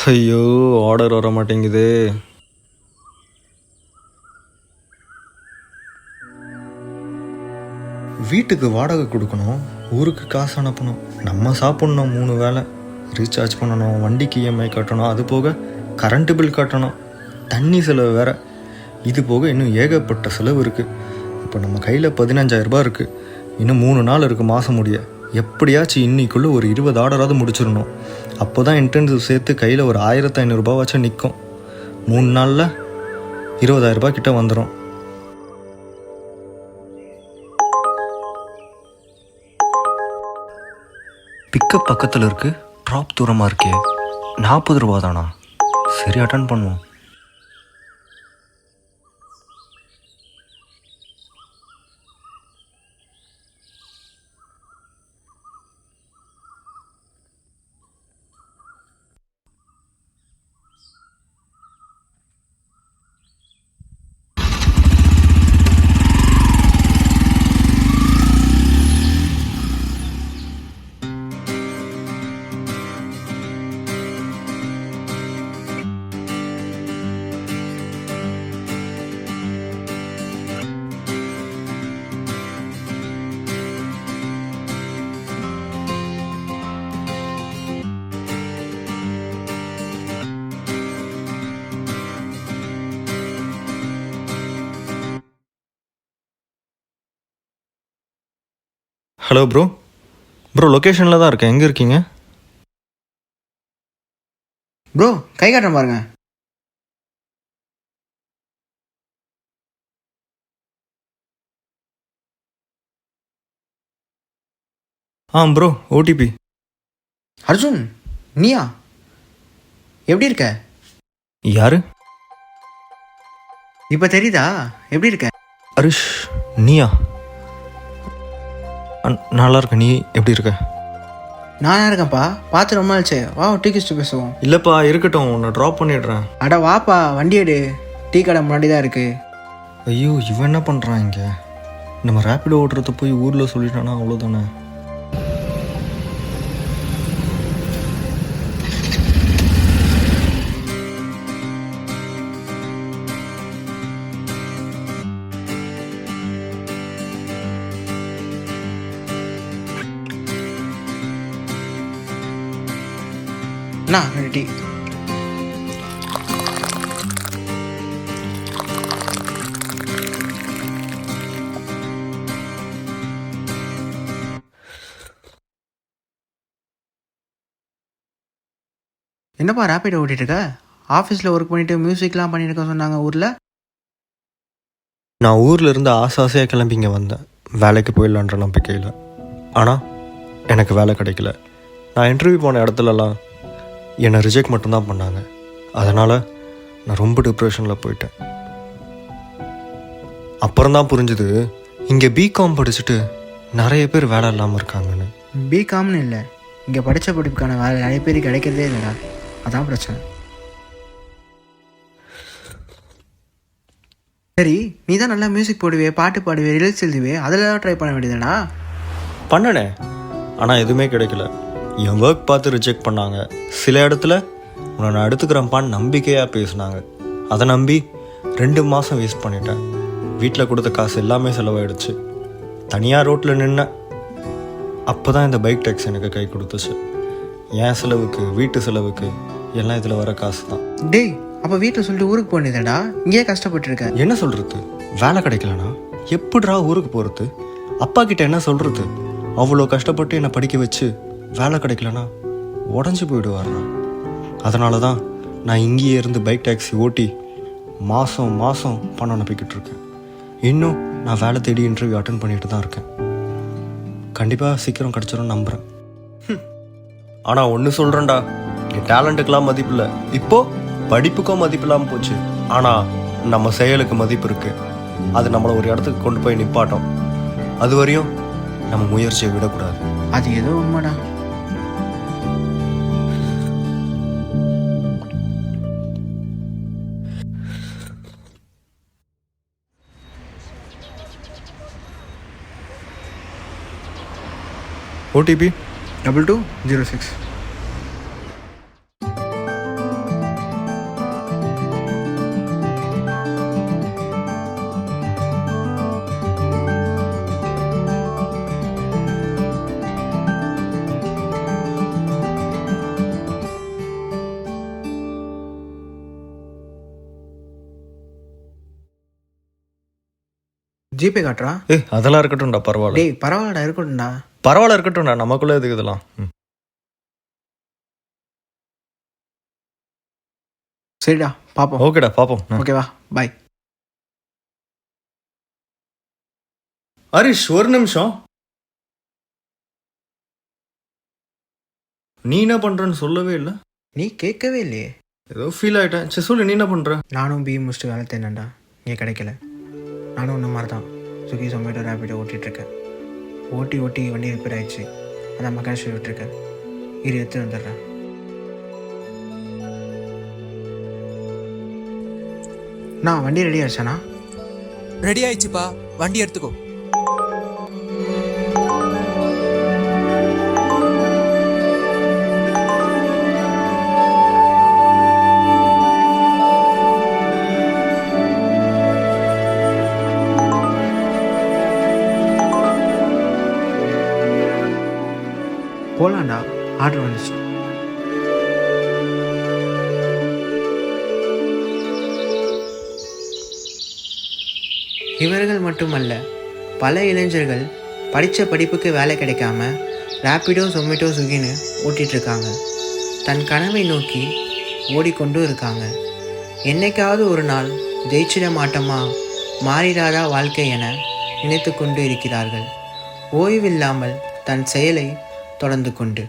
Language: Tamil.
ஐயோ! ஆர்டர் வர மாட்டேங்குதே. வீட்டுக்கு வாடகை கொடுக்கணும், ஊருக்கு காசு அனுப்பணும், நம்ம சாப்பிட்ணும் 3 வேளை, ரீசார்ஜ் பண்ணணும், வண்டிக்கு இஎம்ஐ கட்டணும், அது போக கரண்ட்டு பில் கட்டணும், தண்ணி செலவு வேறு, இது போக இன்னும் ஏகப்பட்ட செலவு இருக்குது. இப்போ நம்ம கையில் 15,000 இருக்குது. இன்னும் 3 நாள் இருக்குது மாதம் முடிய. எப்படியாச்சும் இன்னைக்குள்ளே ஒரு 20 ஆர்டராவது முடிச்சிடணும். அப்போ தான் இன்டென்சிவ் சேர்த்து கையில் ஒரு 1,500 நிற்கும். 3 நாளில் 20,000 கிட்ட வந்துடும். பிக்கப் பக்கத்தில் இருக்குது, ட்ராப் தூரமாக இருக்கே. 40 ரூபா தானா? சரி, அட்டன் பண்ணுவோம். Hello bro. லொக்கேஷனில் தான் இருக்கேன். எங்கே இருக்கீங்க? ப்ரோ, கை காட்டுறேன் பாருங்க. Bro, OTP. அர்ஜுன், நீயா? எப்படி இருக்க? யாரு? இப்போ தெரியுதா? எப்படி இருக்க? ஹரிஷ், நீயா? நல்லா இருக்க. நீ எப்படி இருக்க? நானா இருக்கேன்ப்பா, பார்த்து ரொம்ப நாள்ச்சே. வா, டீ குடிச்சிட்டு பேசுவோம். இல்லைப்பா, இருக்கட்டும், உன்னை ட்ராப் பண்ணிடுறேன். அட வாப்பா, வண்டி எடு. டீ கடை முன்னாடி தான் இருக்கு. ஐயோ, இவன் என்ன பண்ணுறான் இங்கே? நம்ம ரேப்பிடோ ஓட்டுறத போய் ஊரில் சொல்லிட்டானா அவ்வளோதானே. அண்ணா, 2 டீ. என்னப்பா ரேப்பிடோ ஓட்டிட்டு இருக்க? ஆஃபீஸில் ஒர்க் பண்ணிட்டு மியூசிக்லாம் பண்ணிட்டு சொன்னாங்க ஊரில். நான் ஊரில் இருந்து ஆசையாக கிளம்பி இங்கே வந்தேன், வேலைக்கு போயிடலான்ற நம்பிக்கையில். ஆனால் எனக்கு வேலை கிடைக்கல. நான் இன்டர்வியூ போன இடத்துலலாம் என்னை ரிஜெக்ட் மட்டும்தான் பண்ணாங்க. அதனால் நான் ரொம்ப டிப்ரெஷனில் போயிட்டேன். அப்புறம்தான் புரிஞ்சுது, இங்கே பிகாம் படிச்சுட்டு நிறைய பேர் வேலை இல்லாமல் இருக்காங்கன்னு. பிகாம்னு இல்லை, இங்கே படித்த படிப்புக்கான வேலை நிறைய பேர் கிடைக்கிறதே இல்லைடா. அதான் பிரச்சனை. சரி, நீ தான் நல்லா மியூசிக் போடுவே, பாட்டு பாடுவே, ரிலீஸ் எழுதுவே, அதெல்லாம் ட்ரை பண்ண வேண்டியதுடா. பண்ணனே, ஆனால் எதுவுமே கிடைக்கல. என் ஒர்க் பார்த்து ரிஜெக்ட் பண்ணாங்க. சில இடத்துல உன்னை நான் எடுத்துக்கிறேன்ப்பான்னு நம்பிக்கையாக பேசினாங்க. அதை நம்பி 2 மாதம் வேஸ்ட் பண்ணிட்டேன். வீட்டில் கொடுத்த காசு எல்லாமே செலவாயிடுச்சு. தனியாக ரோட்டில் நின்னேன். அப்போ தான் இந்த பைக் டேக்ஸி எனக்கு கை கொடுத்துச்சு. என் செலவுக்கு, வீட்டு செலவுக்கு எல்லாம் இதில் வர காசு தான். டேய், அப்போ வீட்டில் சொல்லிட்டு ஊருக்கு போனதேடா. இங்கேயே கஷ்டப்பட்டுருக்க. என்ன சொல்கிறது? வேலை கிடைக்கலனா எப்படிடா ஊருக்கு போகிறது? அப்பா கிட்ட என்ன சொல்கிறது? அவ்வளோ கஷ்டப்பட்டு என்னை படிக்க வச்சு வேலை கிடைக்கலனா உடஞ்சி போயிடுவார்ண்ணா. அதனால தான் நான் இங்கேயே இருந்து பைக் டாக்ஸி ஓட்டி மாதம் மாதம் பணம் அனுப்பிக்கிட்டு இருக்கேன். இன்னும் நான் வேலை தேடி இன்டர்வியூ அட்டன் பண்ணிட்டு தான் இருக்கேன். கண்டிப்பாக சீக்கிரம் கிடச்சிரும் நம்புகிறேன். ஆனால் ஒன்று சொல்கிறேன்டா, என் டேலண்ட்டுக்கெல்லாம் மதிப்பு இல்லை. இப்போது படிப்புக்கும் மதிப்பு இல்லாமல் போச்சு. ஆனால் நம்ம செயலுக்கு மதிப்பு இருக்குது. அது நம்மளை ஒரு இடத்துக்கு கொண்டு போய் நிப்பாட்டோம். அது வரையும் நம்ம முயற்சியை விடக்கூடாது. அது ஏதோ உண்மைடா. OTP 2206. ஜிபே காட்டுறா. அதெல்லாம் இருக்கட்டும்டா, பரவாயில்ல. டேய் பரவாயில்லடா, இருக்கட்டும்டா. பரவாயில்ல, இருக்கட்டும்டா, நமக்குள்ளே எதுக்கு இதெல்லாம். சரிடா பார்ப்போம். ஓகேடா, பார்ப்போம். ஓகேவா, பாய். ஹரிஷ், ஒரு நிமிஷம். நீ என்ன பண்றன்னு சொல்லவே இல்லை. நீ கேட்கவே இல்லையே. ஏதோ ஃபீல் ஆயிட்டேன். சரி சொல்லு, நீ என்ன பண்ற? நானும் பிஏ முடிச்சுட்டு வேலை தேடினேன்டா, இங்கே கிடைக்கல. நானும் இந்த மாதிரி தான் ஸ்விக்கி ஜொமேட்டோ ரேபிடோ ஓட்டிகிட்ருக்கேன். ஓட்டி வண்டி ரிப்பேர் ஆயிடுச்சு. அதான் மெக்கானிக் விட்டுருக்கேன். எடுத்து வந்துடுறேன். நான் வண்டி ரெடி ஆயிடுச்சாண்ணா? ரெடி ஆயிடுச்சுப்பா, வண்டி எடுத்துக்கோ. போகலாண்டா, ஆர்டர் வந்துச்சு. இவர்கள் மட்டுமல்ல, பல இளைஞர்கள் படித்த படிப்புக்கு வேலை கிடைக்காம ரேப்பிடோ ஜொமேட்டோ ஸ்விக்கின்னு ஓட்டிகிட்ருக்காங்க. தன் கனவை நோக்கி ஓடிக்கொண்டும் இருக்காங்க. என்னைக்காவது ஒரு நாள் ஜெயிச்சிட மாட்டோமா, மாறிடாதா வாழ்க்கை என நினைத்து கொண்டு இருக்கிறார்கள். ஓய்வில்லாமல் தன் செயலை தொடர்ந்து கொண்டு